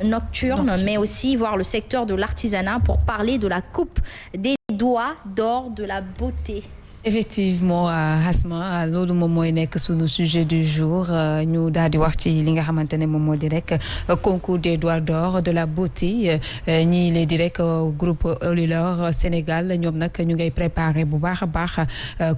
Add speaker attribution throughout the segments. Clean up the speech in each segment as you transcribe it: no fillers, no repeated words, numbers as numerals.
Speaker 1: nocturne, mais aussi voir le secteur de l'artisanat pour parler de la coupe des doigts d'or de la beauté.
Speaker 2: Effectivement Asma loolu moom mooy nekk sunu sujet du jour ñu daal di wax ci li nga xamante ne moom moo di rek concours des doigts d'or de la beauté ñii lay di rek groupe Olilor Sénégal ñoom nag ñu ngay préparé bu baax a baax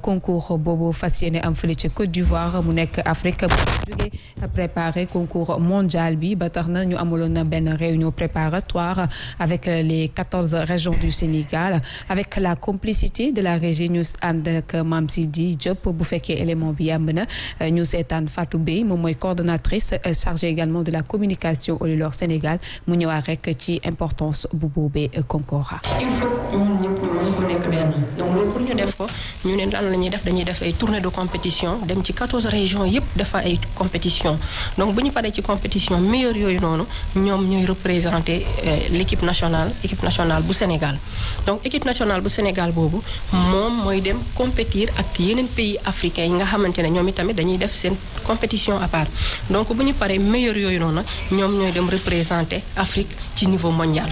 Speaker 2: concours boobu fas yéene am fële ci Côte d'Ivoire mu nekk Afrique bu jógee préparé concours mondial bi ba tax na ñu amaloon na benn réunion préparatoire avec les 14 régions du Sénégal avec la complicité de la régie ñu ànd ak Mame Sidi Diop bu fekkee élément bi yàmb na ñu seetaan Fatou Bey moom mooy coordonnatrice chargée également de la communication Olilor Sénégal mu ñëwaat rek ci importance bu boobee concours.
Speaker 3: il faut ñun ñëpp ñu mën ko nekk benn donc loolu pour ñu def ko ñu ne lan la ñuy def dañuy def ay tournées de compétition dem ci 14 régions yëpp dafa ay compétition donc bu ñu paree ci compétition meilleur yooyu noonu ñoom ñooy représenter l'équipe nationale bu Sénégal donc équipe nationale bu Sénégal boobu moom mooy dem compétir ak yeneen pays africains yi nga xamante ne ñoom itamit dañuy def seen compétition à part donc bu ñu paree meilleur yooyu noonu ñoom ñooy dem représenter Afrique ci niveau mondial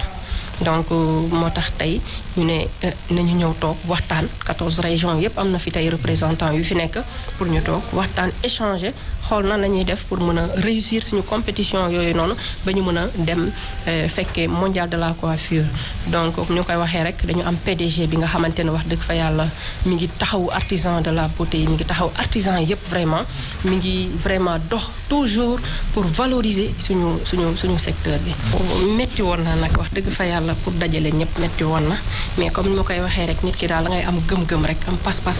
Speaker 3: donc moo tax tey ñu ne nañu ñëw toog waxtaan 14 régions yépp am na fi tey représentants yu fi nekk pour ñu toog waxtaan échanger xool nan la ñuy def pour mën a réussir suñu compétition yooyu noonu ba ñu mën a dem fekkee mondial de la coiffure donc ñu koy waxee rek dañu am PDG bi nga xamante ne wax dëgg fa yàlla mi ngi taxaw artisan de la beauté yi mi ngi taxaw artisan yépp vraiment mi ngi vraiment dox toujours pour valoriser suñu secteur bi metti woon na nag wax dëgg fa yàlla pour dajale ñëpp metti woon na mais comme ni ma koy waxee rek nit ki daal da ngay am gëm-gëm rek am pas-pas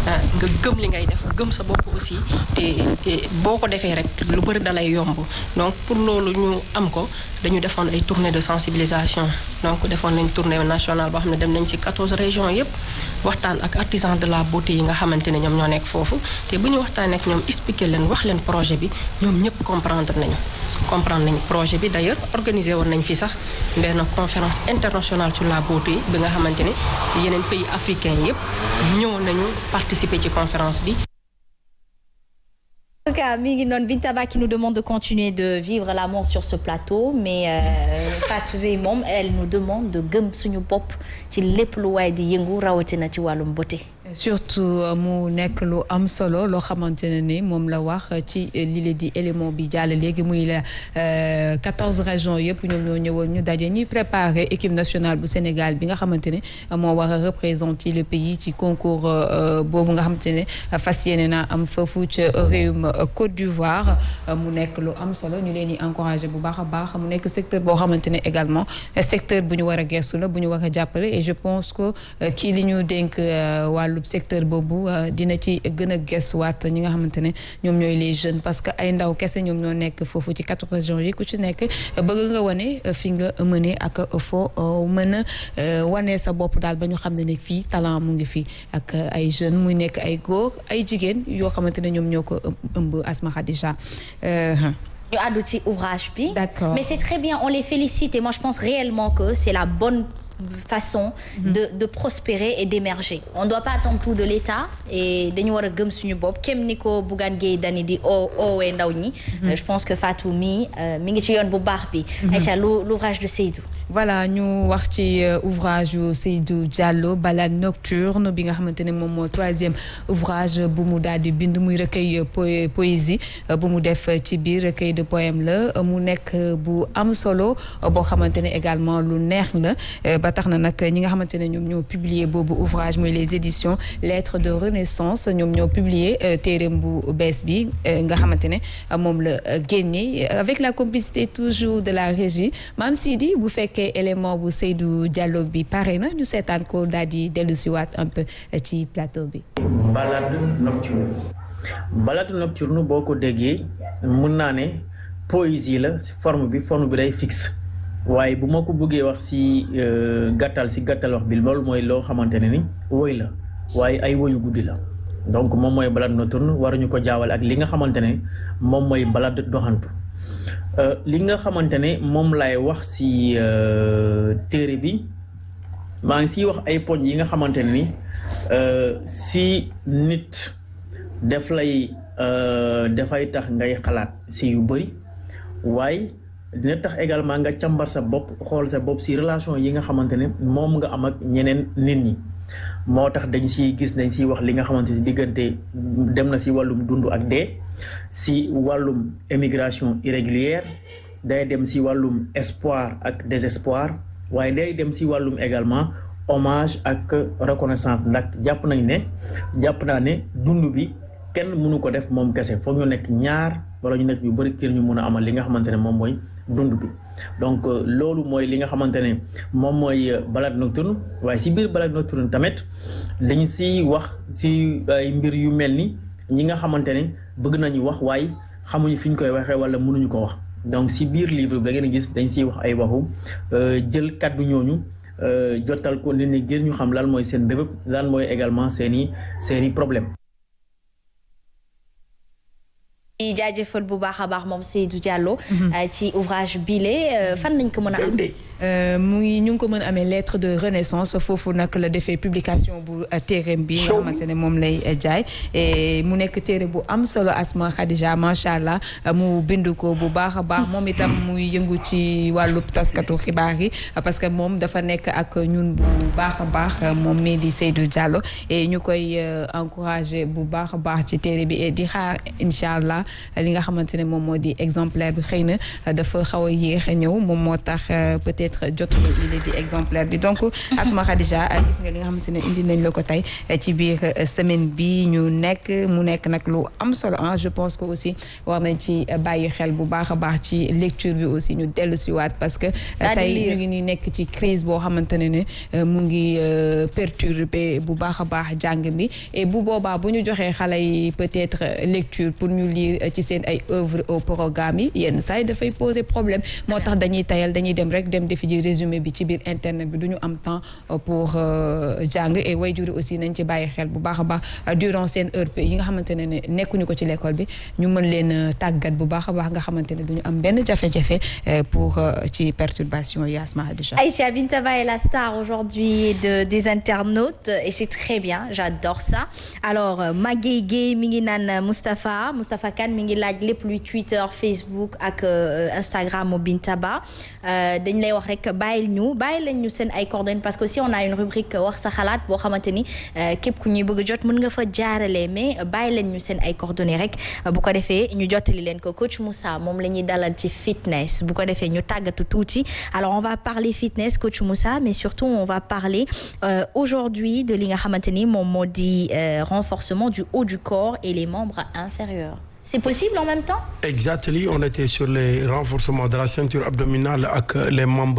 Speaker 3: nga gëm li ngay def gëm sa bopp aussi te boo ko defee rek lu bëri dalay yomb donc pour loolu ñu am ko dañu defoon ay tournées de sensibilisation donc defoon nañ tournée nationale boo xam ne dem nañ ci 14 régions yépp waxtaan ak artisans de la beauté yi nga xamante ne ñoom ñoo nekk foofu te bu ñu waxtaanee ak ñoom expliquer leen wax leen projet bi ñoom ñëpp comprendre nañu projet bi d'ailleurs organisé woon nañ fi sax benn conférence internationale sur la beauté bi nga xamante ne yeneen pays africains yépp ñëwoon nañu participer ci conférence bi.
Speaker 1: En tout cas, Binta Ba qui nous demande de continuer de vivre l'amour sur ce plateau, mais Fatou Bey moom elle nous demande de gëm suñu bopp ci lépp lu waay di yëngu rawatina ci wàllum beauté.
Speaker 2: surtout mu nekk lu am solo loo xamante ne ni moom la wax ci li di élément bi jàll léegi muy la 14 régions yëpp ñoom ñoo ñëwoon ñu daje ñuy préparer équipe nationale bu Sénégal bi nga xamante ne moo war a représenter le pays ci concours boobu nga xamante ne fas yéene na am foofu ca réewum Côte d'Ivoire mu nekk lu am solo ñu leen di encourager bu baax a baax mu nekk secteur boo xamante ne également secteur bu ñu war a gëstu la bu ñu war a jàppale et je pense que kii li ñu dénk wàllu secteur boobu dina ci gën a gëstuwaat ñi nga xamante ne ñoom ñooy les jeunes parce que ay ndaw kese ñoom ñoo nekk foofu ci 14 régions yi ku ci nekk bëgg nga wane fi nga mëne ak foo mën a wane sa bopp daal ba ñu xam ne fii talent mu ngi fi ak ay jeunes muy nekk ay góor ay jigéen yoo xamante ne ñoom ñoo ko ëmb Asma Khadija.
Speaker 1: ñu àddu ci ouvrage bi.
Speaker 2: D'accord.
Speaker 1: Mais c'est très bien, on les félicite et moi je pense réellement que c'est la bonne façon de prospérer et d'émerger. On ne doit pas attendre tout de l'État et dañu war a gëm suñu bopp kem ni ko Bougane Gueye Dany di oowee ndaw ñi. Je pense que Fatou mi ngi ci yoon bu baax bi. Aïcha l'ouvrage de Seydou.
Speaker 2: Voilà ñu wax ci ouvrage yu Seydou Diallo Balade nocturne bi nga xamante ne moom moo 3e ouvrage bu mu daal di bind muy recueil poésie bu mu def ci biir recueil de poème la mu nekk bu am solo boo xamante ne également lu neex la ba tax na nag ñi nga xamante ne ñoom ñoo publier boobu ouvrage muy les éditions Lettres de Renaissance ñoom ñoo publier téereem bu bees bi nga xamante ne moom la génne avec la complicité toujours de la régie Mame Sidi bu fekkee élément bu Seydou Diallo bi pare na ñu seetaan ko daal di dellu siwaat un peu ci plateau bi.
Speaker 4: Balade nocturne boo ko déggee mun naa ne poésie la forme bi day fixe waaye bu ma ko bëggee wax si gàttal wax bi loolu mooy loo xamante ne ni woy la waaye ay woyu guddi la donc moom mooy balade nocturne waruñu ko jaawal ak li nga xamante ne moom mooy balade doxantu. li nga xamante ne moom laay wax ci téere bi maa ngi ciy wax ay poñ yi nga xamante ne ni ci nit dafay tax ngay xalaat ci yu bari waaye dina tax également nga càmbar sa bopp xool sa bopp si relation yi nga xamante ne moom nga am ak ñeneen nit ñi moo tax dañ siy wax li nga xamante si diggante dem na si wàllum dund ak dee si wàllum émigration irrégulière day dem si wàllum espoir ak désespoir waaye day dem si wàllum également hommage ak reconnaissance ndax jàpp naa ne dund bi kenn mënu ko def moom kese foog ñu nekk ñaar wala ñu nekk ñu bëri kër ñu mën a amal li nga xamante ne moom mooy dund bi donc loolu mooy li nga xamante ne moom mooy balade nocturne waaye si biir balade nocturne tamit dañ si wax si ay mbir yu mel ni ñi nga xamante ne bëgg nañu wax waaye xamuñu fi ñu koy waxee wala mënuñu ko wax donc si biir livre bi da ngeen gis dañ siy wax ay waxu jël kàddu ñooñu jotal ko nit ñi ngir ñu xam lan mooy seen bébëb lan mooy également seeni problème.
Speaker 1: di jaajëfal bu baax a baax moom Seydou Diallo. ci ouvrage bile fan lañ ko mën a am.
Speaker 2: mu ngi ñu ngi ko mën a amee lettre de renaissance foofu nag la defee publication bu téereem bi nga xamante ne moom lay jaay mu nekk téere bu am solo Asma Khadija macha allah mu bind ko bu baax a baax moom itam muy yëngu ci wàllu taskatu xibaar yi parce que moom dafa nekk ak ñun bu baax a baax moom mii di Seydou Diallo et ñu koy encouragé bu baax a baax ci téere bi et di xaar incha allah li nga xamante ne moom moo di exemplaire bi xëy na dafa xaw a yéex a ñëw moom moo tax peut-être jotuñu li di exemplaire bi donc Asma Khadija gis nga li nga xamante ne indi nañ la ko tey ci biir semaine bi ñu nekk mu nekk nag lu am solo je pense que aussi war nañ ci bàyyi xel bu baax a baax ci lecture bi aussi ñu dellu si waat parce que tey ñu ngi ni nekk ci crise boo xamante ne mu ngi perturber bu baax a baax jàng bi et bu boobaa bu ñu joxee xale yi peut-être lecture pour ñu lire ci seen ay œuvre au programme yi yenn saa yi dafay poser problème moo tax dañuy tayal dañuy dem rek dem defi ji résumé bi ci biir internet bi du ñu am temps pour jàng et waajur aussi nañ ci bàyyi xel bu baax a baax durant seen heure yi nga xamante ne nekkuñu ko ci l'école bi ñu mën leen tàggat bu baax a baax nga xamante ne du ñu am benn jafe-jafe pour ci perturbation yi Asma Khadija.
Speaker 1: Aïcha Bintaba est la star aujourd'hui des internautes et c'est très bien j'adore ça alors Maguey Gueye mi ngi naan Moustapha Kane mi ngi laaj lépp luy Twitter Facebook ak Instagram mu Bintaba dañ lay wax rek bàyyi leen ñu seen ay coordonnées parce que aussi on a une rubrique wax sa xalaat boo xamante ni képp ku ñuy bëgg jot mën nga fa jaarale mais bàyyi leen ñu seen ay coordonnées rek bu ko defee ñu jottali leen ko coach Moussa moom la ñuy dalal ci fitness bu ko defee ñu tàggatu tuuti alors on va parler fitness coach Moussa mais surtout on va parler aujourd'hui de li nga xamante ni moom moo di renforcement du haut du corps et les membres inférieurs. C'est possible en même temps?
Speaker 5: Exactement, on était sur les renforcements de la ceinture abdominale avec les membres